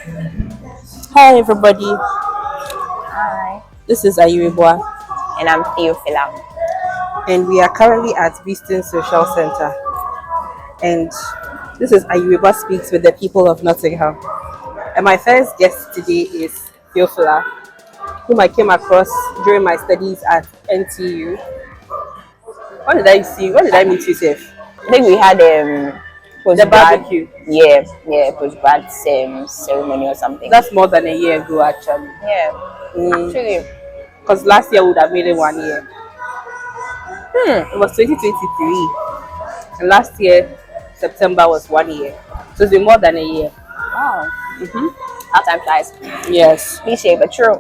Hi everybody, Hi. this is Ayirebuah And I'm Theophylla. and we are currently at Beeston Social Center, and this is Ayirebuah Speaks with the people of Nottingham. And my first guest today is Theophylla, whom I came across during my studies at NTU. What did I see? What did I meet you, Seth? I think we had The post grad, barbecue. yeah, post grad ceremony or something. That's more than a year ago actually. Yeah, actually, Because last year would have made it 1 year. It was 2023. And last year, September was 1 year. So it's been more than a year. wow, how time flies. Yes. Cliche but true.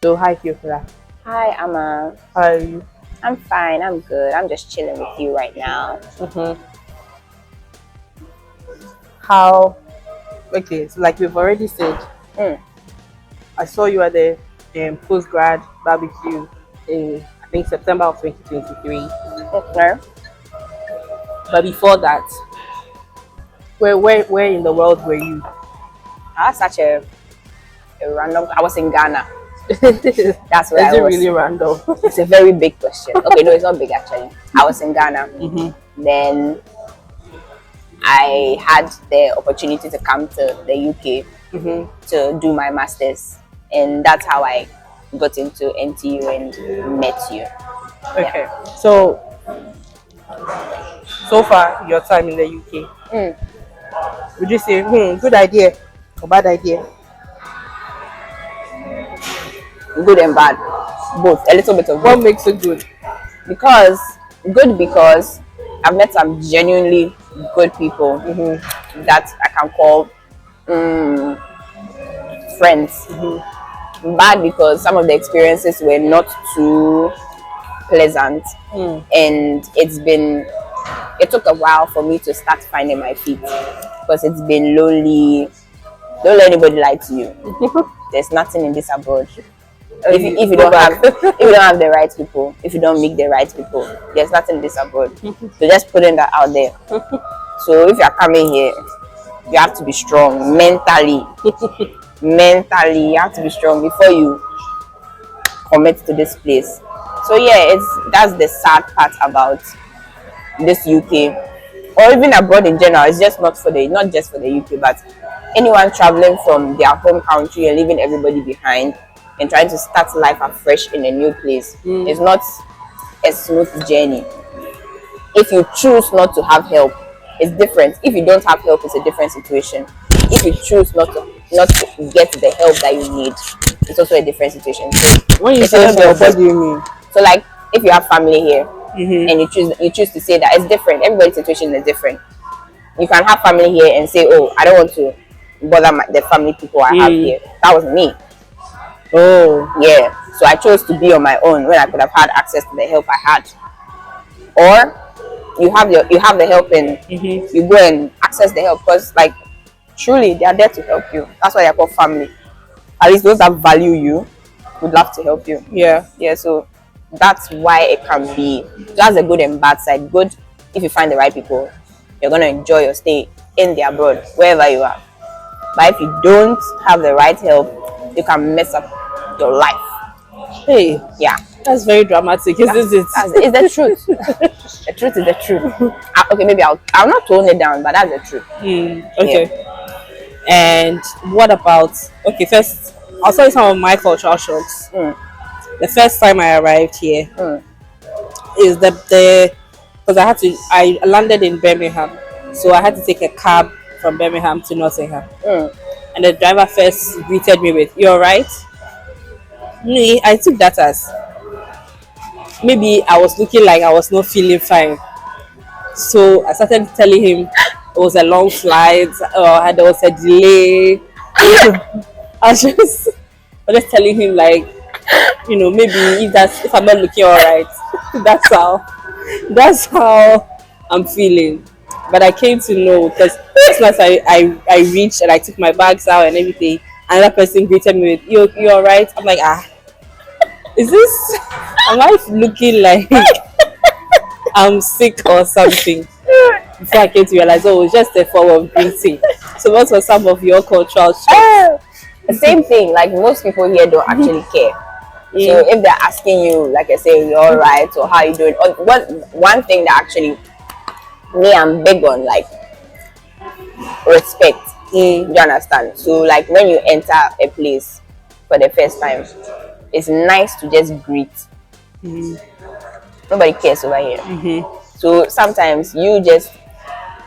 So hi Theophila. Hi, Amma. How are you? I'm fine. I'm good. I'm just chilling with you right now. How okay, so like we've already said, Mm. I saw you at the post grad barbecue in I think September of 2023. Okay. But before that, where in the world were you? That's such a random. I was in Ghana. Is That's where I it was. really random? It's a very big question. Okay, no, it's not big actually. I was in Ghana. Then I had the opportunity to come to the UK to do my masters, and that's how I got into NTU and met you. Okay. So far your time in the UK, Mm. would you say good idea or bad idea? Good and bad, both. A little bit of What both. makes it good? Because because I've met some genuinely good people that I can call friends. Bad because some of the experiences were not too pleasant, and it took a while for me to start finding my feet because it's been lonely. Don't let anybody lie to you. There's nothing in this abroad. If you don't have if you don't have the right people, if you don't meet the right people, there's nothing in this abroad. So just putting that out there. So if you're coming here, you have to be strong mentally. Mentally, you have to be strong before you commit to this place. So yeah, that's the sad part about this UK or even abroad in general. It's just not just for the UK, but anyone traveling from their home country and leaving everybody behind and trying to start life afresh in a new place. It's not a smooth journey. If you choose not to have help, it's different. If you don't have help, it's a different situation. If you choose not to get the help that you need, it's also a different situation. So When you it's say a little bit help, of what both. do you mean? So like if you have family here and you choose to say that, it's different. Everybody's situation is different. You can have family here and say, oh, I don't want to bother the family people I have here. That was me. Oh, Yeah. So I chose to be on my own when I could have had access to the help I had. Or you have the help and you go and access the help because like truly they are there to help you. That's why they're called family. At least those that value you would love to help you. yeah. Yeah, so that's why it can be, that's the good and bad side. Good, if you find the right people, you're going to enjoy your stay in the abroad, wherever you are. But if you don't have the right help, you can mess up your life. Hey, Yeah, that's very dramatic, isn't it? it's the truth. The truth is the truth. Okay, maybe I'll not tone it down, but that's the truth. Okay. And what about first I'll tell you some of my cultural shocks. The first time I arrived here is the because I landed in Birmingham, so I had to take a cab from Birmingham to Nottingham. And the driver first greeted me with, "You're right." Me, I took that as maybe I was looking like I was not feeling fine. So I started telling him it was a long flight, or there was a delay. I was just telling him like, maybe if I'm not looking alright, that's how I'm feeling. But I came to know because as soon as I reached and I took my bags out and everything, another person greeted me with, "You alright?" I'm like, Is this? Am I looking like I'm sick or something? Before I came to realize, oh, it's just a form of greeting. So, what were some of your cultural shocks? The same thing. Like most people here don't actually care. So if they're asking you, like I say, you're all right or how you doing, or one thing that actually me I'm big on, like respect. Do you understand? So like when you enter a place for the first time, it's nice to just greet. Nobody cares over here. So sometimes you just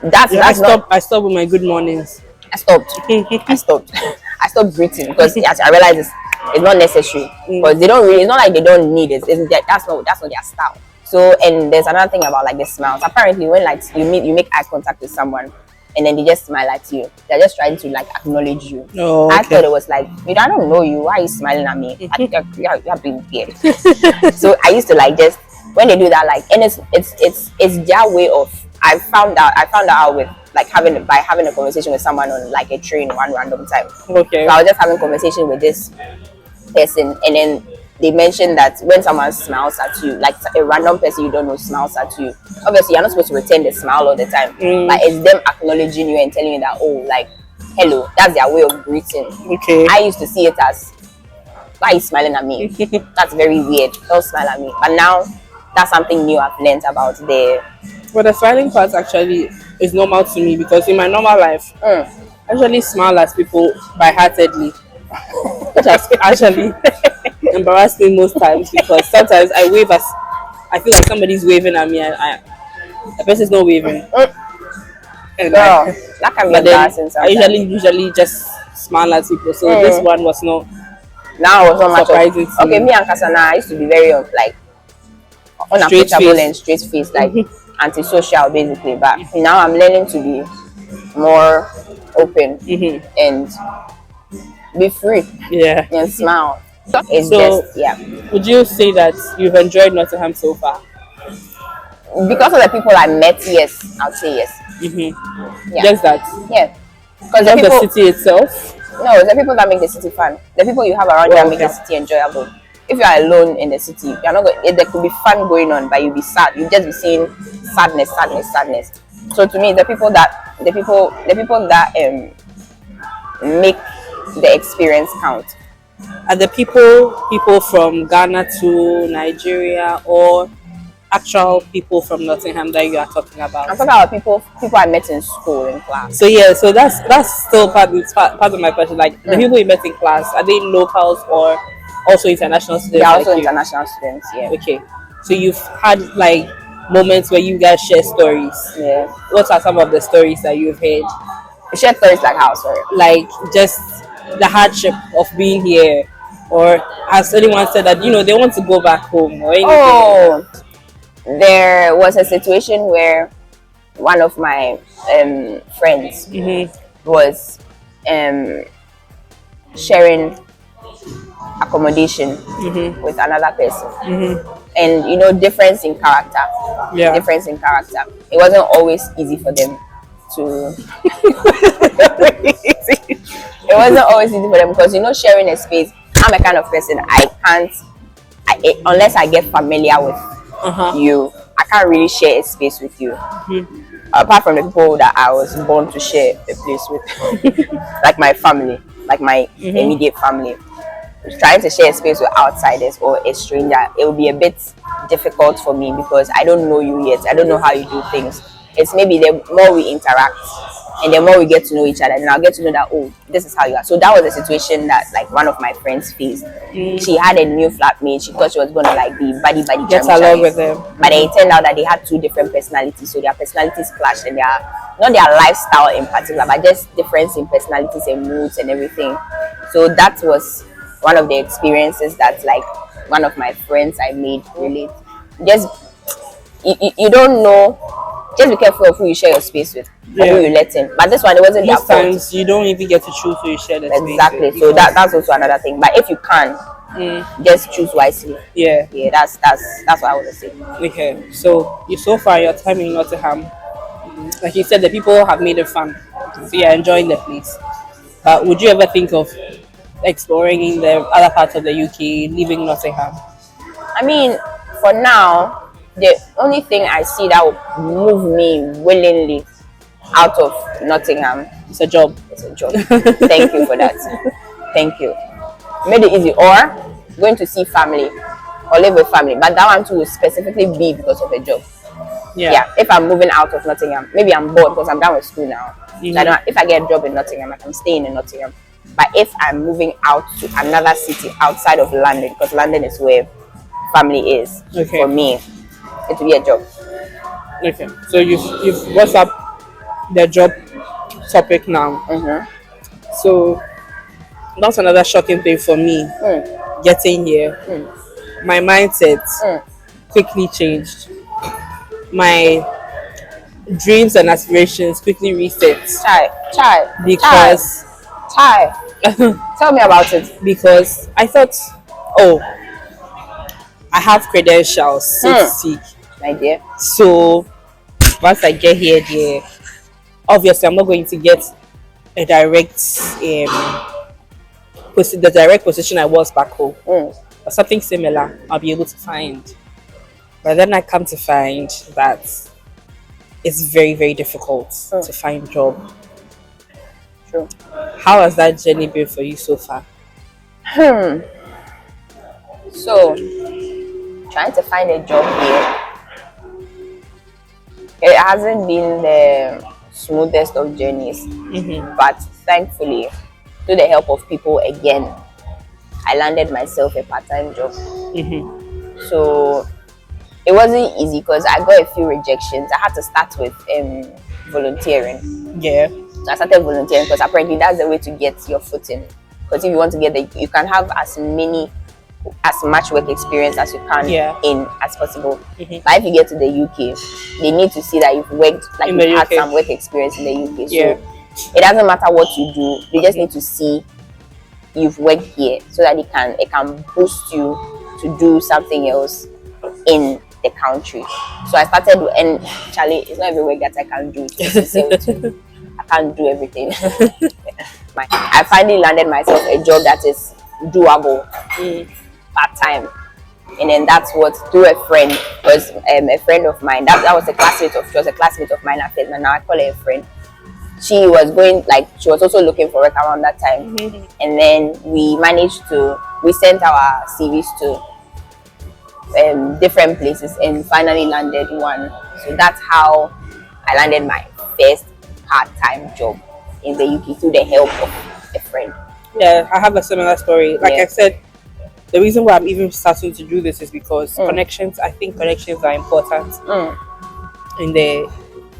I stopped with my good mornings. I stopped. I stopped. I stopped greeting because I realized it's not necessary. Because they don't really. It's not like they don't need it. That's not their style. So and there's another thing about like the smiles. Apparently, when like you make eye contact with someone, and then they just smile at you, they're just trying to like acknowledge you. Oh, okay. I thought it was like, I don't know you. Why are you smiling at me? You're being weird. So I used to like just when they do that, like, and it's their way of. I found out with like having a conversation with someone on like a train one random time. Okay. So I was just having a conversation with this person, and then they mentioned that when someone smiles at you, like a random person you don't know smiles at you, obviously you're not supposed to return the smile all the time. But it's them acknowledging you and telling you that, oh, like, hello, that's their way of greeting. Okay. I used to see it as, why are you smiling at me? That's very weird. Don't smile at me. But now that's something new I've learned about the. But the smiling part actually is normal to me because in my normal life, I actually smile at people by-heartedly, which has actually embarrassed me most times because sometimes I wave as I feel like somebody's waving at me and the person's not waving. And Girl, that can be embarrassing sometimes. I usually just smile at people. So this one was not. Now it was not much surprising. Okay, me and Kasana, I used to be very like unapproachable and straight faced, like antisocial basically. But now I'm learning to be more open and be free. Yeah. And smile. It's So, just would you say that you've enjoyed Nottingham so far? Because of the people I met, yes, I'll say yes. Yeah. Just that? Yeah. Because Not the city itself? No, it's the people that make the city fun. The people you have around you that make the city enjoyable. If you are alone in the city, you're not going. There could be fun going on, but you'll be sad. You'll just be seeing sadness. So to me, the people that make the experience count. Are the people from Ghana to Nigeria or actual people from Nottingham that you are talking about? I'm talking about people I met in school, in class. So yeah, so that's still part of my question. Like the people you met in class, are they locals or also international students? They're also international students, yeah. Okay. So you've had like moments where you guys share stories. Yeah. What are some of the stories that you've heard? We share stories like how, sorry? Like just the hardship of being here, or has anyone said that they want to go back home or anything? Oh, there was a situation where one of my friends was sharing accommodation with another person, and difference in character. Yeah. Difference in character. It wasn't always easy for them to. It wasn't always easy for them because sharing a space. I'm a kind of person unless I get familiar with you, I can't really share a space with you. Apart from the people that I was born to share a place with, like my family, like my immediate family. Trying to share a space with outsiders or a stranger, it will be a bit difficult for me because I don't know you yet. I don't know how you do things. It's maybe the more we interact and the more we get to know each other, and I'll get to know that, oh, this is how you are. So that was a situation that like one of my friends faced. She had a new flatmate. She thought she was gonna like be buddy get along with them, but then it turned out that they had two different personalities. So their personalities clashed, and not their lifestyle in particular, but just difference in personalities and moods and everything. So that was one of the experiences that like one of my friends I made relate. Just you don't know. Just be careful of who you share your space with, or who you let in. But this one, it wasn't most times you don't even get to choose who you share the space with. Exactly. So that's also another thing. But if you can, just choose wisely. Yeah. That's what I would say. Okay. So so far your time in Nottingham, like you said, the people have made it fun. So you're enjoying the place. But would you ever think of exploring in the other parts of the UK, leaving Nottingham? I mean, for now, the only thing I see that will move me willingly out of Nottingham It's a job. is a job. Thank you for that. Thank you. Made it easy. Or going to see family or live with family. But that one too will specifically be because of a job. Yeah. If I'm moving out of Nottingham, maybe I'm bored because I'm done with school now. So I don't, if I get a job in Nottingham, I can stay in Nottingham. But if I'm moving out to another city outside of London, because London is where family is, for me, it will be a job. Okay. So you've brought up the job topic now. So that's another shocking thing for me. Getting here, my mindset quickly changed. My dreams and aspirations quickly reset. Because Tell me about it. Because I thought, oh, I have credentials, so to speak. My dear. So once I get here, there, obviously I'm not going to get a direct the direct position I was back home. But something similar I'll be able to find. But then I come to find that it's very, very difficult to find a job. True. How has that journey been for you so far? So, trying to find a job here, it hasn't been the smoothest of journeys. But thankfully, through the help of people again, I landed myself a part-time job. So it wasn't easy because I got a few rejections. I had to start with volunteering. Yeah. So I started volunteering because apparently that's the way to get your foot in. Because if you want to get you can have as much work experience as you can in as possible. But if you get to the UK, they need to see that you've worked, like you've had some work experience in the UK. So it doesn't matter what you do, they just need to see you've worked here so that it can boost you to do something else in the country. So I started, and Charlie, it's not every work that I can do. I can't do everything. I finally landed myself a job that is doable, part-time. And then that's what, through a friend, was a friend of mine, that was a classmate of mine at first, and now I call her a friend. She was also looking for work around that time. And then we sent our CVs to different places and finally landed one. So that's how I landed my first part-time job in the UK through the help of a friend. Yeah, I have a similar story. Like I said, the reason why I'm even starting to do this is because connections. I think connections are important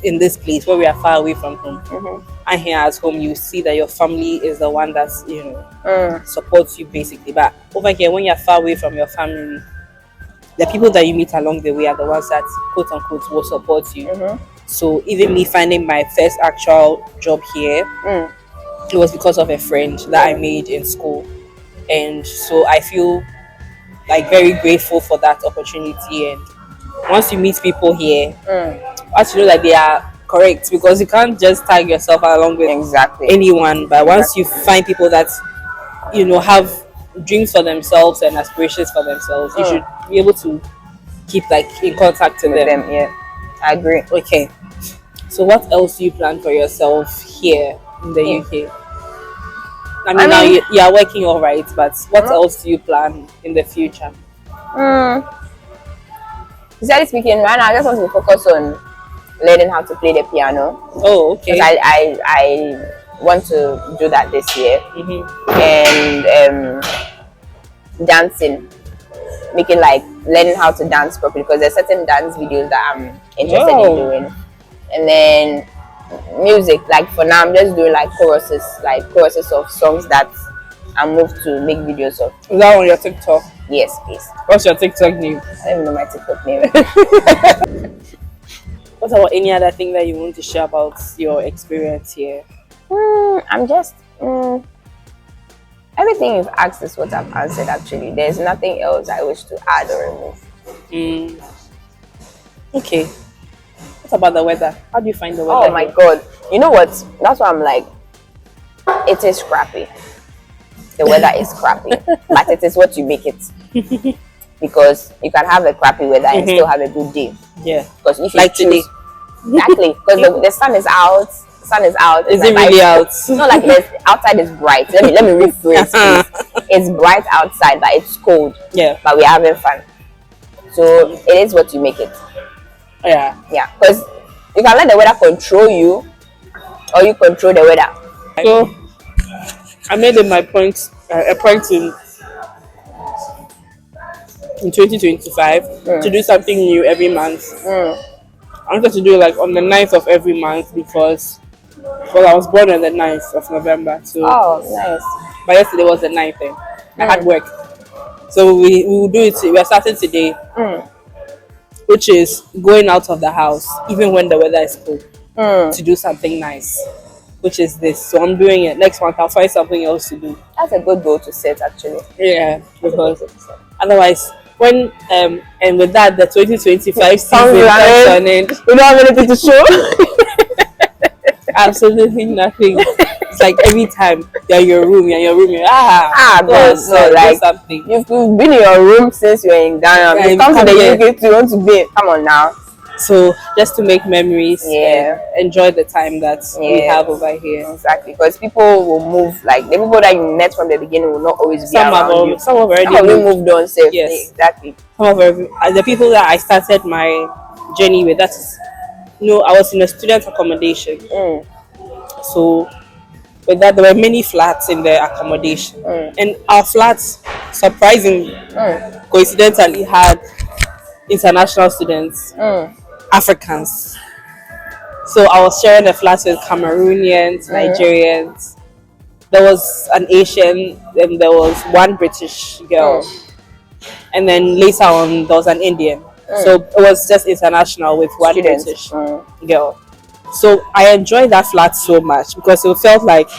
in this place where we are far away from home. And here at home, you see that your family is the one that's supports you basically. But over here, when you're far away from your family, the people that you meet along the way are the ones that quote unquote will support you. So even me finding my first actual job here, it was because of a friend that I made in school. And so I feel like very grateful for that opportunity. And once you meet people here, once you know that they are correct, because you can't just tag yourself along with anyone. But once you find people that have dreams for themselves and aspirations for themselves, you should be able to keep in contact with them. Yeah, I agree. Okay, so what else do you plan for yourself here in the UK? I mean, now you are working all right, but what else do you plan in the future? Sincerely speaking, right now I just want to focus on learning how to play the piano. Oh, okay. Because I want to do that this year. And dancing, learning how to dance properly, because there's certain dance videos that I'm interested in doing. And then music, for now I'm just doing choruses of songs that I'm moved to make videos of. Is that on your TikTok? Yes, please. What's your TikTok name? I don't even know my TikTok name. What about any other thing that you want to share about your experience here? I'm just everything you've asked is what I've answered. Actually, there's nothing else I wish to add or remove. Okay. What about the weather? How do you find the weather? Oh my God! You know what? That's why I'm like, it is crappy. The weather is crappy, but it is what you make it. because you can have a crappy weather and still have a good day. Yeah. Because if you Like choose, today. exactly, because the sun is out. Sun is out. Is it really out? It's not like there's outside is bright. Let me rephrase. Please. It's bright outside, but it's cold. Yeah. But we're having fun. So it is what you make it. Yeah. Yeah. Because you can let the weather control you, or you control the weather. So I made it my point, a point in 2025 to do something new every month. I wanted to do like on the 9th of every month because, well, I was born on the 9th of November. So, oh, nice. But yesterday was the 9th. I had work. So we will do it. We are starting today, which is going out of the house, even when the weather is cold, to do something nice, which is this. So I'm doing it. Next month, I'll find something else to do. That's a good goal to set, actually. Yeah, because otherwise, when and with that, the 2025 season comes on end. We don't have anything to show. Absolutely nothing. It's like every time you're in your room, you're So like something. You've been in your room since you're in Ghana. You come to the UK to want to be. Come on now. So just to make memories, and enjoy the time that we have over here. Exactly, because people will move. Like the people that you met from the beginning will not always be around you. Some have already moved on safely. Yes, exactly. Some of the people that I started my journey with. That's I was in a student accommodation. So with that, there were many flats in the accommodation, and our flats, surprisingly, coincidentally, had international students. Africans. So I was sharing a flat with Cameroonians, Nigerians. There was an Asian, and there was one British girl. And then later on, there was an Indian. So it was just international with one British girl. So I enjoyed that flat so much because it felt like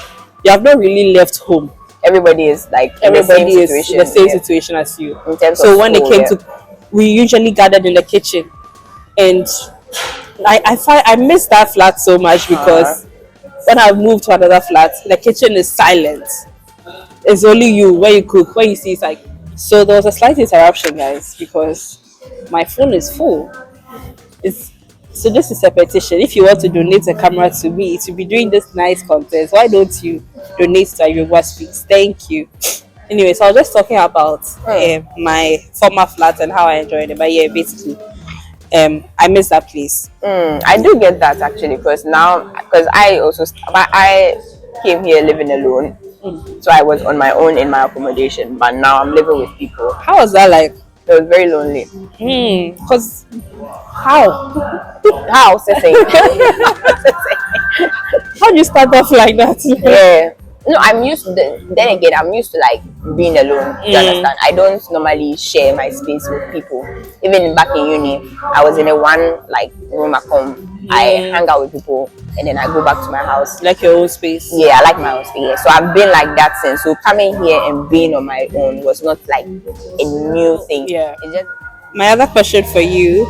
you have not really left home. Everybody is like in the same situation as you. So when it came to, we usually gathered in the kitchen. And I miss that flat so much because when I moved to another flat, the kitchen is silent. It's only you when you cook. When you see, it's like. So there was a slight interruption, guys, because my phone is full. So this is a petition. If you want to donate a camera to me to be doing this nice content, why don't you donate to Ayirebuah Speaks? Thank you. Anyway, so I was just talking about my former flat and how I enjoyed it. But yeah, basically. I miss that place. I do get that actually because I came here living alone, so I was on my own in my accommodation. But now I'm living with people. How was that like? It was very lonely. Because how? How do you start off like that? Yeah. No, I'm used to then again, I'm used to like being alone. You understand? I don't normally share my space with people. Even back in uni, I was in a one like room at home. I hang out with people and then I go back to my house. Like your own space? Yeah, I like my own space. So I've been like that since. So coming here and being on my own was not like a new thing. Yeah. My other question for you,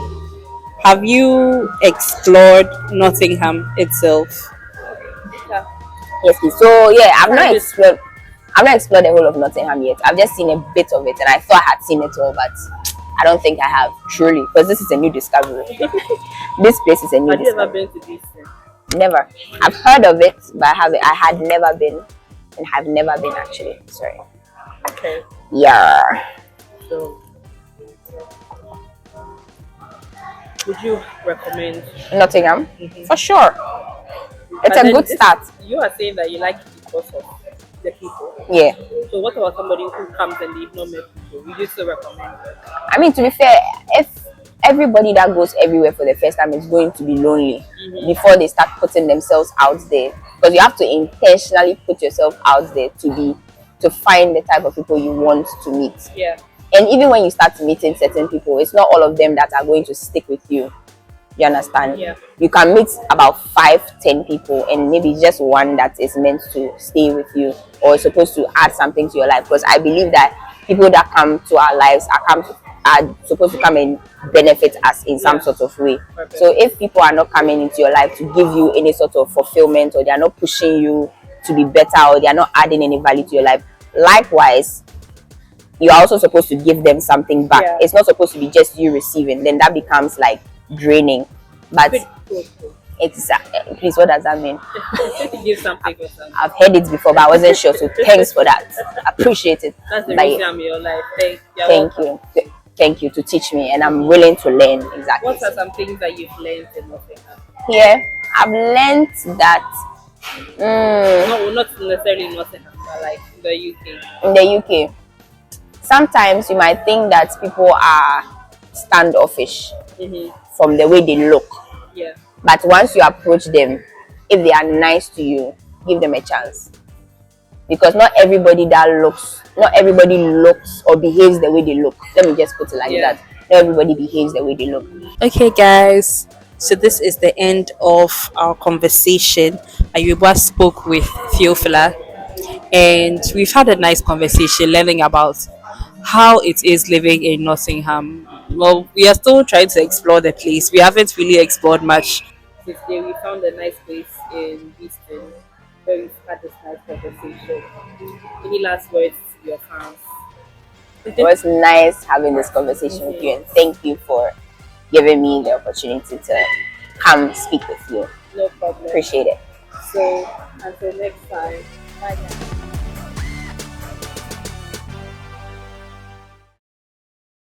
have you explored Nottingham itself? Yes, so yeah, I've not explored the whole of Nottingham yet. I've just seen a bit of it, and I thought I had seen it all, but I don't think I have truly, because this is a new discovery. This place is a new. Have you ever been to this? Never. I've heard of it, but I had never been, and have never been actually. Sorry. Okay. Yeah. So, would you recommend Nottingham? For sure. It's a good start. You are saying that you like it because of the people. Yeah. So what about somebody who comes and they've not met people? Would you still recommend it? I mean, to be fair, if everybody that goes everywhere for the first time is going to be lonely before they start putting themselves out there, because you have to intentionally put yourself out there to find the type of people you want to meet. Yeah. And even when you start meeting certain people, it's not all of them that are going to stick with you. You understand? Yeah. You can meet about 5-10 people and maybe just one that is meant to stay with you or is supposed to add something to your life. Because I believe that people that come to our lives are supposed to come and benefit us in some sort of way. Perfect. So if people are not coming into your life to give you any sort of fulfillment, or they are not pushing you to be better, or they are not adding any value to your life, likewise, you're also supposed to give them something back. Yeah. It's not supposed to be just you receiving. Then that becomes like draining. But exactly, please, what does that mean? Give something for something. I've heard it before, but I wasn't sure. So thanks for that. Appreciate it. That's the But reason I'm in your life. thank you. Thank you to teach me, and I'm willing to learn. Exactly. What are some things that you've learned in Nottingham? Here, I've learned that No, not necessarily in Nottingham, but like in the UK. in the UK, sometimes you might think that people are standoffish from the way they look. Yeah. But once you approach them, if they are nice to you, give them a chance. Because not everybody looks or behaves the way they look. Let me just put it like that. Not everybody behaves the way they look. Okay, guys. So this is the end of our conversation. Ayirebuah spoke with Theophylla, and we've had a nice conversation learning about how it is living in Nottingham. Well, we are still trying to explore the place. We haven't really explored much. Today we found a nice place in Easton where we've had this nice conversation. Any last words to your fans? It was nice having this conversation with you, and thank you for giving me the opportunity to come speak with you. No problem. Appreciate it. So until next time, bye guys.